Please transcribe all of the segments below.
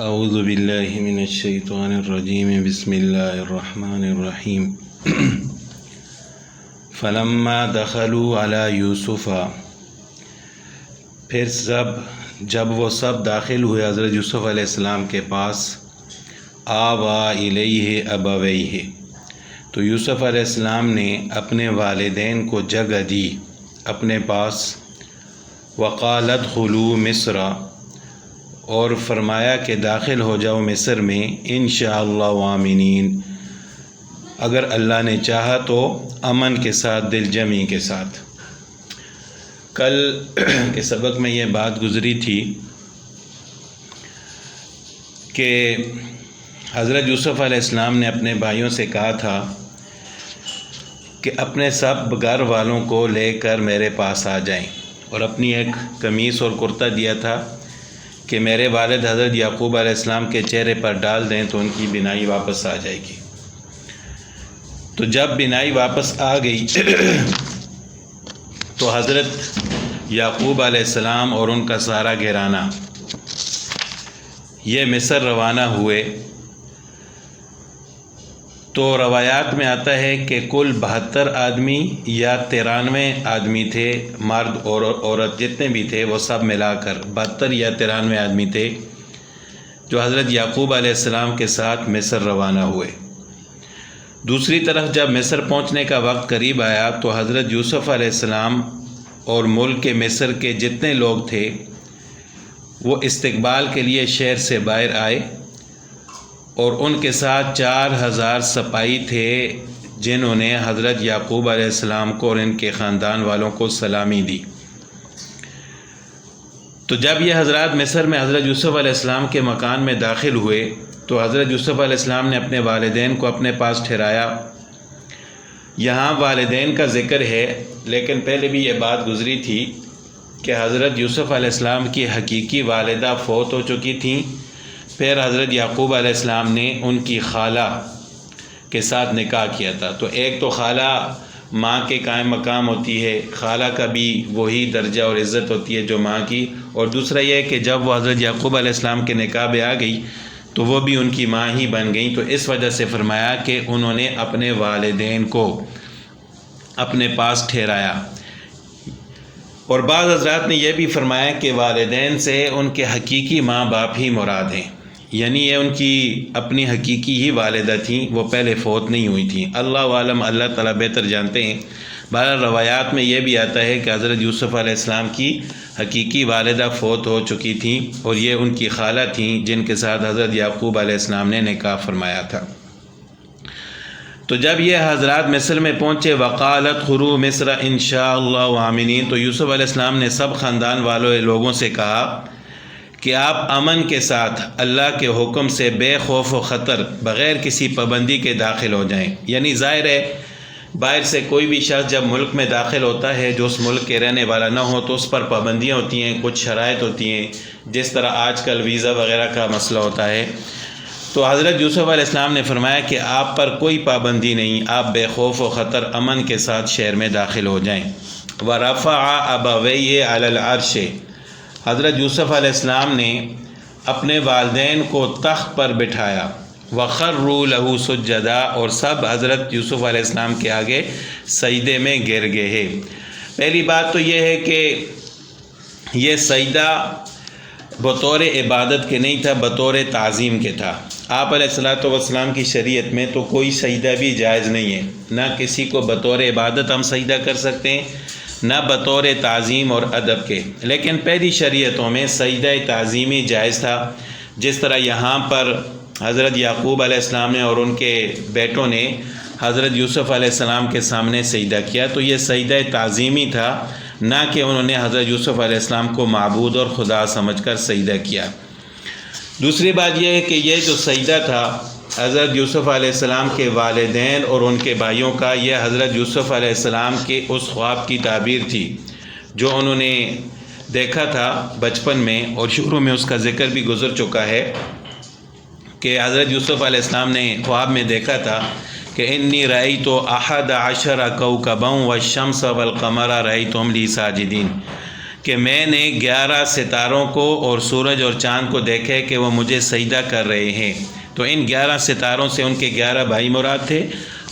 اعوذ باللہ من الشیطان الرجیم بسم اللہ الرحمن الرحیم فلما دخلوا علی یوسف، پھر جب وہ سب داخل ہوئے حضرت یوسف علیہ السلام کے پاس، آوا الیہ ابویہ، تو یوسف علیہ السلام نے اپنے والدین کو جگہ دی اپنے پاس، وقال ادخلوا مصر، اور فرمایا کہ داخل ہو جاؤ مصر میں، انشاءاللہ آمنین، اگر اللہ نے چاہا تو امن کے ساتھ، دل جمعی کے ساتھ۔ کل کے سبق میں یہ بات گزری تھی کہ حضرت یوسف علیہ السلام نے اپنے بھائیوں سے کہا تھا کہ اپنے سب گھر والوں کو لے کر میرے پاس آ جائیں، اور اپنی ایک قمیص اور کرتا دیا تھا کہ میرے والد حضرت یعقوب علیہ السلام کے چہرے پر ڈال دیں تو ان کی بینائی واپس آ جائے گی۔ تو جب بینائی واپس آ گئی تو حضرت یعقوب علیہ السلام اور ان کا سارا گھرانہ یہ مصر روانہ ہوئے۔ تو روایات میں آتا ہے کہ کل 72 آدمی یا 93 آدمی تھے، مرد اور عورت جتنے بھی تھے وہ سب ملا کر 72 یا 93 آدمی تھے جو حضرت یعقوب علیہ السلام کے ساتھ مصر روانہ ہوئے۔ دوسری طرف جب مصر پہنچنے کا وقت قریب آیا تو حضرت یوسف علیہ السلام اور ملک مصر کے جتنے لوگ تھے وہ استقبال کے لیے شہر سے باہر آئے، اور ان کے ساتھ 4000 سپاہی تھے جنہوں نے حضرت یعقوب علیہ السلام کو اور ان کے خاندان والوں کو سلامی دی۔ تو جب یہ حضرات مصر میں حضرت یوسف علیہ السلام کے مکان میں داخل ہوئے تو حضرت یوسف علیہ السلام نے اپنے والدین کو اپنے پاس ٹھہرایا۔ یہاں والدین کا ذکر ہے، لیکن پہلے بھی یہ بات گزری تھی کہ حضرت یوسف علیہ السلام کی حقیقی والدہ فوت ہو چکی تھیں، پھر حضرت یعقوب علیہ السلام نے ان کی خالہ کے ساتھ نکاح کیا تھا۔ تو ایک تو خالہ ماں کے قائم مقام ہوتی ہے، خالہ کا بھی وہی درجہ اور عزت ہوتی ہے جو ماں کی، اور دوسرا یہ ہے کہ جب وہ حضرت یعقوب علیہ السلام کے نکاح میں آ گئی تو وہ بھی ان کی ماں ہی بن گئیں۔ تو اس وجہ سے فرمایا کہ انہوں نے اپنے والدین کو اپنے پاس ٹھہرایا۔ اور بعض حضرات نے یہ بھی فرمایا کہ والدین سے ان کے حقیقی ماں باپ ہی مراد ہیں، یعنی یہ ان کی اپنی حقیقی ہی والدہ تھیں، وہ پہلے فوت نہیں ہوئی تھیں۔ اللہ عالم، اللہ تعالیٰ بہتر جانتے ہیں۔ بہرحال روایات میں یہ بھی آتا ہے کہ حضرت یوسف علیہ السلام کی حقیقی والدہ فوت ہو چکی تھیں، اور یہ ان کی خالہ تھیں جن کے ساتھ حضرت یعقوب علیہ السلام نے نکاح فرمایا تھا۔ تو جب یہ حضرات مصر میں پہنچے، وقال ادخلوا مصر انشاءاللہ آمنین، تو یوسف علیہ السلام نے سب خاندان والوں لوگوں سے کہا کہ آپ امن کے ساتھ اللہ کے حکم سے بے خوف و خطر، بغیر کسی پابندی کے داخل ہو جائیں۔ یعنی ظاہر ہے باہر سے کوئی بھی شخص جب ملک میں داخل ہوتا ہے جو اس ملک کے رہنے والا نہ ہو تو اس پر پابندیاں ہوتی ہیں، کچھ شرائط ہوتی ہیں، جس طرح آج کل ویزا وغیرہ کا مسئلہ ہوتا ہے۔ تو حضرت یوسف علیہ السلام نے فرمایا کہ آپ پر کوئی پابندی نہیں، آپ بے خوف و خطر امن کے ساتھ شہر میں داخل ہو جائیں۔ وَرَفَعَ أَبَوَيْهِ عَلَى الْعَرْشِ، حضرت یوسف علیہ السلام نے اپنے والدین کو تخت پر بٹھایا، وَخَرُّوا لَهُ سُجَّدًا، اور سب حضرت یوسف علیہ السلام کے آگے سجدے میں گر گئے۔ پہلی بات تو یہ ہے کہ یہ سجدہ بطور عبادت کے نہیں تھا، بطور تعظیم کے تھا۔ آپ علیہ الصلوۃ والسلام کی شریعت میں تو کوئی سجدہ بھی جائز نہیں ہے، نہ کسی کو بطور عبادت ہم سجدہ کر سکتے ہیں، نہ بطور تعظیم اور ادب کے، لیکن پہلی شریعتوں میں سجدہ تعظیمی جائز تھا۔ جس طرح یہاں پر حضرت یعقوب علیہ السلام نے اور ان کے بیٹوں نے حضرت یوسف علیہ السلام کے سامنے سجدہ کیا، تو یہ سجدہ تعظیمی تھا، نہ کہ انہوں نے حضرت یوسف علیہ السلام کو معبود اور خدا سمجھ کر سجدہ کیا۔ دوسری بات یہ ہے کہ یہ جو سجدہ تھا حضرت یوسف علیہ السلام کے والدین اور ان کے بھائیوں کا، یہ حضرت یوسف علیہ السلام کے اس خواب کی تعبیر تھی جو انہوں نے دیکھا تھا بچپن میں، اور شروع میں اس کا ذکر بھی گزر چکا ہے کہ حضرت یوسف علیہ السلام نے خواب میں دیکھا تھا کہ انی رأیت 11 کوکبا والشمس والقمر رأیتهم لی ساجدین، کہ میں نے 11 ستاروں کو اور سورج اور چاند کو دیکھے کہ وہ مجھے سجدہ کر رہے ہیں۔ تو ان 11 ستاروں سے ان کے 11 بھائی مراد تھے،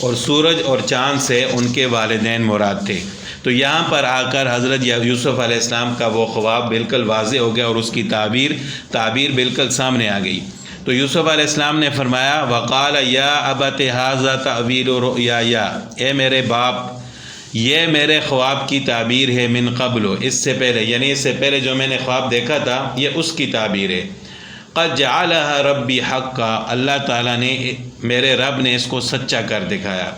اور سورج اور چاند سے ان کے والدین مراد تھے۔ تو یہاں پر آ کر حضرت یوسف علیہ السلام کا وہ خواب بالکل واضح ہو گیا، اور اس کی تعبیر بالکل سامنے آ گئی۔ تو یوسف علیہ السلام نے فرمایا وقال یا ابت ھذا تعبیر رؤیای، اے میرے باپ یہ میرے خواب کی تعبیر ہے، من قبل، اس سے پہلے، یعنی اس سے پہلے جو میں نے خواب دیکھا تھا یہ اس کی تعبیر ہے۔ قد جعلها ربی حقا، اللہ تعالیٰ نے، میرے رب نے اس کو سچا کر دکھایا۔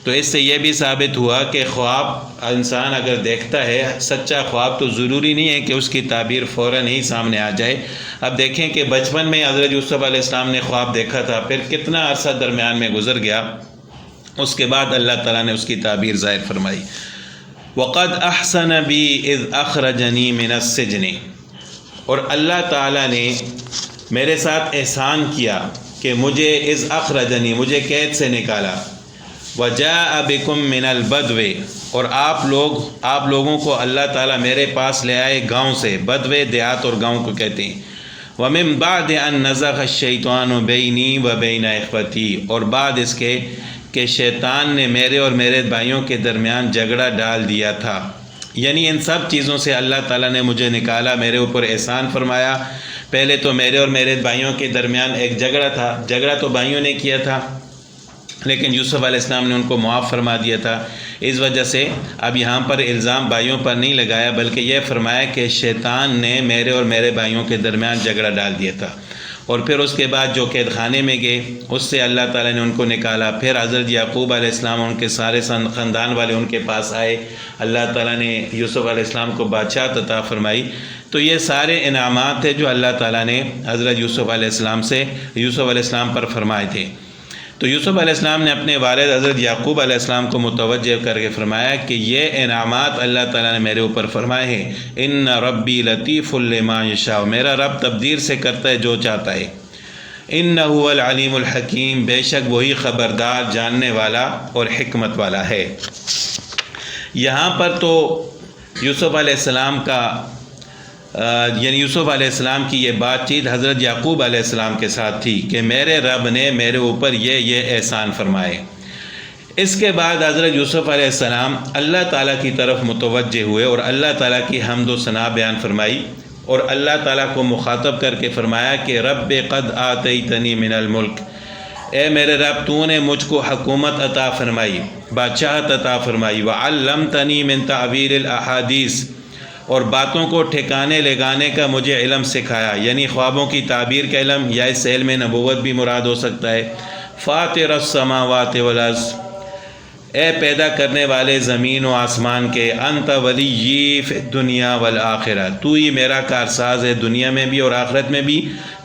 تو اس سے یہ بھی ثابت ہوا کہ خواب انسان اگر دیکھتا ہے سچا خواب تو ضروری نہیں ہے کہ اس کی تعبیر فوراً ہی سامنے آ جائے۔ اب دیکھیں کہ بچپن میں حضرت یوسف علیہ السلام نے خواب دیکھا تھا، پھر کتنا عرصہ درمیان میں گزر گیا، اس کے بعد اللہ تعالیٰ نے اس کی تعبیر ظاہر فرمائی۔ وقد احسن بی اذ اخرجنی من السجن، اور اللہ تعالیٰ نے میرے ساتھ احسان کیا کہ مجھے اذ اخرجنی، مجھے قید سے نکالا، وجاء بکم من البدو، اور آپ لوگوں کو اللہ تعالیٰ میرے پاس لے آئے گاؤں سے، بدو دیہات اور گاؤں کو کہتے ہیں۔ ومن بعد ان نزغ الشیطان بینی و بین اخوتی، اور بعد اس کے کہ شیطان نے میرے اور میرے بھائیوں کے درمیان جھگڑا ڈال دیا تھا۔ یعنی ان سب چیزوں سے اللہ تعالیٰ نے مجھے نکالا، میرے اوپر احسان فرمایا۔ پہلے تو میرے اور میرے بھائیوں کے درمیان ایک جھگڑا تھا، جھگڑا تو بھائیوں نے کیا تھا، لیکن یوسف علیہ السلام نے ان کو معاف فرما دیا تھا۔ اس وجہ سے اب یہاں پر الزام بھائیوں پر نہیں لگایا، بلکہ یہ فرمایا کہ شیطان نے میرے اور میرے بھائیوں کے درمیان جھگڑا ڈال دیا تھا۔ اور پھر اس کے بعد جو قید خانے میں گئے اس سے اللہ تعالیٰ نے ان کو نکالا۔ پھر حضرت یعقوب علیہ السلام ان کے سارے خاندان والے ان کے پاس آئے، اللہ تعالیٰ نے یوسف علیہ السلام کو بادشاہت عطا فرمائی۔ تو یہ سارے انعامات ہیں جو اللہ تعالیٰ نے حضرت یوسف علیہ السلام پر فرمائے تھے۔ تو یوسف علیہ السلام نے اپنے والد حضرت یعقوب علیہ السلام کو متوجہ کر کے فرمایا کہ یہ انعامات اللہ تعالیٰ نے میرے اوپر فرمائے ہیں۔ ان ربی لطیف لما یشاء، میرا رب تبدیل سے کرتا ہے جو چاہتا ہے۔ انہ هو العلیم الحکیم، بے شک وہی خبردار، جاننے والا اور حکمت والا ہے۔ یہاں پر تو یوسف علیہ السلام کا یعنی یوسف علیہ السلام کی یہ بات چیت حضرت یعقوب علیہ السلام کے ساتھ تھی کہ میرے رب نے میرے اوپر یہ احسان فرمائے۔ اس کے بعد حضرت یوسف علیہ السلام اللہ تعالیٰ کی طرف متوجہ ہوئے اور اللہ تعالیٰ کی حمد و ثنا بیان فرمائی، اور اللہ تعالیٰ کو مخاطب کر کے فرمایا کہ رب قد آتیتنی من الملک، اے میرے رب تو نے مجھ کو حکومت عطا فرمائی، بادشاہت عطا فرمائی، وعلمتنی من تعبیر الاحادیث، اور باتوں کو ٹھکانے لگانے کا مجھے علم سکھایا، یعنی خوابوں کی تعبیر کا علم، یا اس سے علم نبوت بھی مراد ہو سکتا ہے۔ فاطر السماوات والارض، اے پیدا کرنے والے زمین و آسمان کے، انت ولی فی الدنیا والآخرہ، تو ہی میرا کارساز ہے دنیا میں بھی اور آخرت میں بھی۔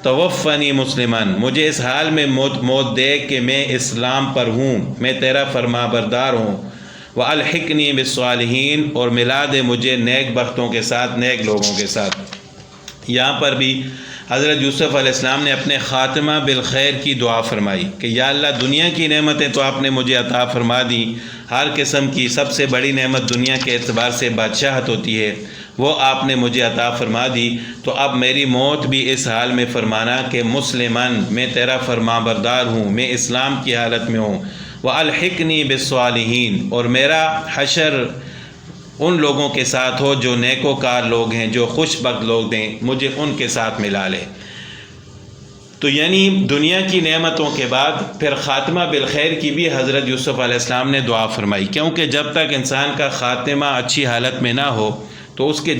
توفنی مسلمن، مجھے اس حال میں موت دے کہ میں اسلام پر ہوں، میں تیرا فرما بردار ہوں۔ وَأَلْحِقْنِي بِالصَّالِحِينَ، اور ملا دے مجھے نیک بختوں کے ساتھ، نیک لوگوں کے ساتھ۔ یہاں پر بھی حضرت یوسف علیہ السلام نے اپنے خاتمہ بالخیر کی دعا فرمائی کہ یا اللہ دنیا کی نعمتیں تو آپ نے مجھے عطا فرما دی، ہر قسم کی سب سے بڑی نعمت دنیا کے اعتبار سے بادشاہت ہوتی ہے، وہ آپ نے مجھے عطا فرما دی، تو اب میری موت بھی اس حال میں فرمانا کہ مسلمن، میں تیرا فرما بردار ہوں، میں اسلام کی حالت میں ہوں۔ وَأَلْحِقْنِي بِالصَّالِحِينَ، اور میرا حشر ان لوگوں کے ساتھ ہو جو نیکوکار لوگ ہیں، جو خوش بخت لوگ ہیں، مجھے ان کے ساتھ ملا لے۔ تو یعنی دنیا کی نعمتوں کے بعد پھر خاتمہ بالخیر کی بھی حضرت یوسف علیہ السلام نے دعا فرمائی، کیونکہ جب تک انسان کا خاتمہ اچھی حالت میں نہ ہو تو اس کے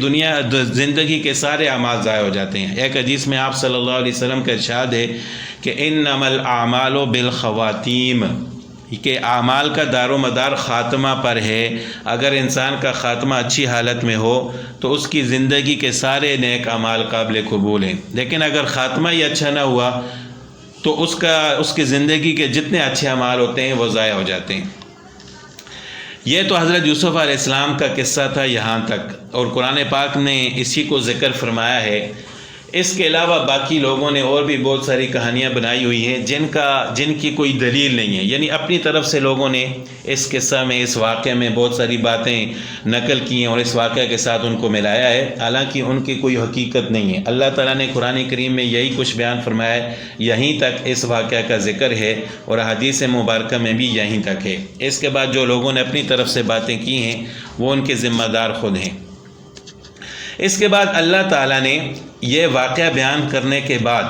زندگی کے سارے اعمال ضائع ہو جاتے ہیں۔ ایک حدیث میں آپ صلی اللہ علیہ وسلم کا ارشاد ہے کہ انما الاعمال بالخواتیم، کہ اعمال کا دار و مدار خاتمہ پر ہے۔ اگر انسان کا خاتمہ اچھی حالت میں ہو تو اس کی زندگی کے سارے نیک اعمال قابل قبول ہیں، لیکن اگر خاتمہ ہی اچھا نہ ہوا تو اس کی زندگی کے جتنے اچھے اعمال ہوتے ہیں وہ ضائع ہو جاتے ہیں۔ یہ تو حضرت یوسف علیہ السلام کا قصہ تھا یہاں تک، اور قرآن پاک نے اسی کو ذکر فرمایا ہے۔ اس کے علاوہ باقی لوگوں نے اور بھی بہت ساری کہانیاں بنائی ہوئی ہیں جن کی کوئی دلیل نہیں ہے، یعنی اپنی طرف سے لوگوں نے اس قصہ میں، اس واقعے میں بہت ساری باتیں نقل کی ہیں اور اس واقعے کے ساتھ ان کو ملایا ہے، حالانکہ ان کی کوئی حقیقت نہیں ہے۔ اللہ تعالیٰ نے قرآن کریم میں یہی کچھ بیان فرمایا ہے، یہیں تک اس واقعہ کا ذکر ہے اور حدیث مبارکہ میں بھی یہیں تک ہے۔ اس کے بعد جو لوگوں نے اپنی طرف سے باتیں کی ہیں وہ ان کے ذمہ دار خود ہیں۔ اس کے بعد اللہ تعالیٰ نے یہ واقعہ بیان کرنے کے بعد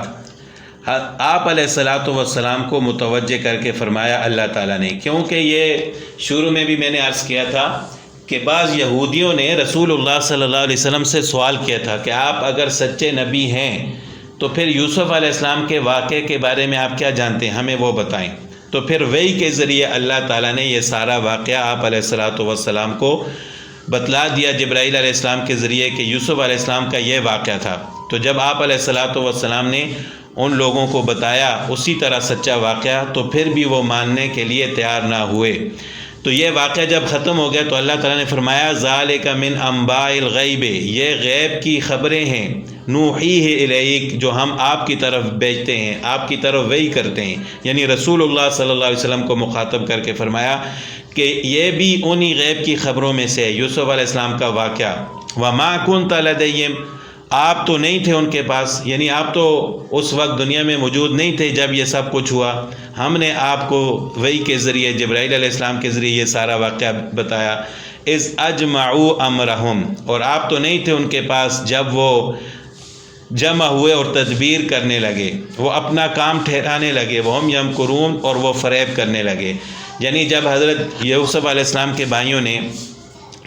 آپ علیہ السلام کو متوجہ کر کے فرمایا اللہ تعالیٰ نے، کیونکہ یہ شروع میں بھی میں نے عرض کیا تھا کہ بعض یہودیوں نے رسول اللہ صلی اللہ علیہ وسلم سے سوال کیا تھا کہ آپ اگر سچے نبی ہیں تو پھر یوسف علیہ السلام کے واقعے کے بارے میں آپ کیا جانتے ہیں، ہمیں وہ بتائیں۔ تو پھر وحی کے ذریعے اللہ تعالیٰ نے یہ سارا واقعہ آپ علیہ السلام کو بتلا دیا جبرائیل علیہ السلام کے ذریعے کہ یوسف علیہ السلام کا یہ واقعہ تھا۔ تو جب آپ علیہ السلام نے ان لوگوں کو بتایا اسی طرح سچا واقعہ، تو پھر بھی وہ ماننے کے لیے تیار نہ ہوئے۔ تو یہ واقعہ جب ختم ہو گیا تو اللہ تعالیٰ نے فرمایا ذالک من انباء الغیب، یہ غیب کی خبریں ہیں، نوحیہ الیک، جو ہم آپ کی طرف بھیجتے ہیں، آپ کی طرف وحی کرتے ہیں، یعنی رسول اللہ صلی اللہ علیہ وسلم کو مخاطب کر کے فرمایا کہ یہ بھی انہی غیب کی خبروں میں سے ہے، یوسف علیہ السلام کا واقعہ۔ وما کنت لدیہم، آپ تو نہیں تھے ان کے پاس، یعنی آپ تو اس وقت دنیا میں موجود نہیں تھے جب یہ سب کچھ ہوا، ہم نے آپ کو وحی کے ذریعے، جبرائیل علیہ السلام کے ذریعے یہ سارا واقعہ بتایا۔ اذ اجمعوا امرہم، اور آپ تو نہیں تھے ان کے پاس جب وہ جمع ہوئے اور تدبیر کرنے لگے، وہ اپنا کام ٹھہرانے لگے، وہم یمکرون، اور وہ فریب کرنے لگے، یعنی جب حضرت یوسف علیہ السلام کے بھائیوں نے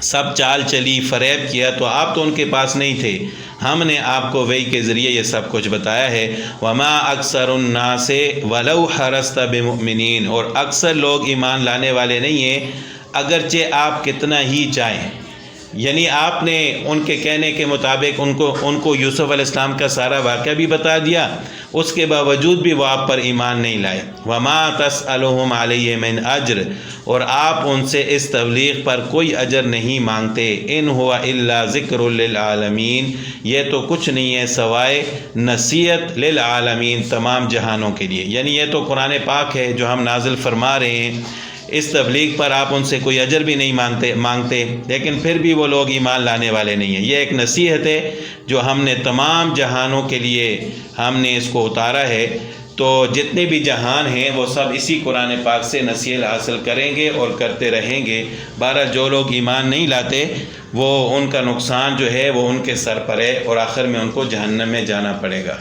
سب چال چلی، فریب کیا، تو آپ تو ان کے پاس نہیں تھے، ہم نے آپ کو وحی کے ذریعے یہ سب کچھ بتایا ہے۔ وما اکثر الناس ولو حرصت بمؤمنین، اور اکثر لوگ ایمان لانے والے نہیں ہیں اگرچہ آپ کتنا ہی چاہیں، یعنی آپ نے ان کے کہنے کے مطابق ان کو یوسف علیہ السلام کا سارا واقعہ بھی بتا دیا، اس کے باوجود بھی وہ آپ پر ایمان نہیں لائے۔ وما تسألهم علیہ من اجر، اور آپ ان سے اس تبلیغ پر کوئی اجر نہیں مانگتے۔ ان هو الا ذکر للعالمین، یہ تو کچھ نہیں ہے سوائے نصیحت للعالمین، تمام جہانوں کے لیے، یعنی یہ تو قرآن پاک ہے جو ہم نازل فرما رہے ہیں، اس تبلیغ پر آپ ان سے کوئی اجر بھی نہیں مانگتے، لیکن پھر بھی وہ لوگ ایمان لانے والے نہیں ہیں۔ یہ ایک نصیحت ہے جو ہم نے تمام جہانوں کے لیے ہم نے اس کو اتارا ہے، تو جتنے بھی جہان ہیں وہ سب اسی قرآن پاک سے نصیحت حاصل کریں گے اور کرتے رہیں گے۔ بہرحال جو لوگ ایمان نہیں لاتے وہ ان کا نقصان جو ہے وہ ان کے سر پر ہے اور آخر میں ان کو جہنم میں جانا پڑے گا۔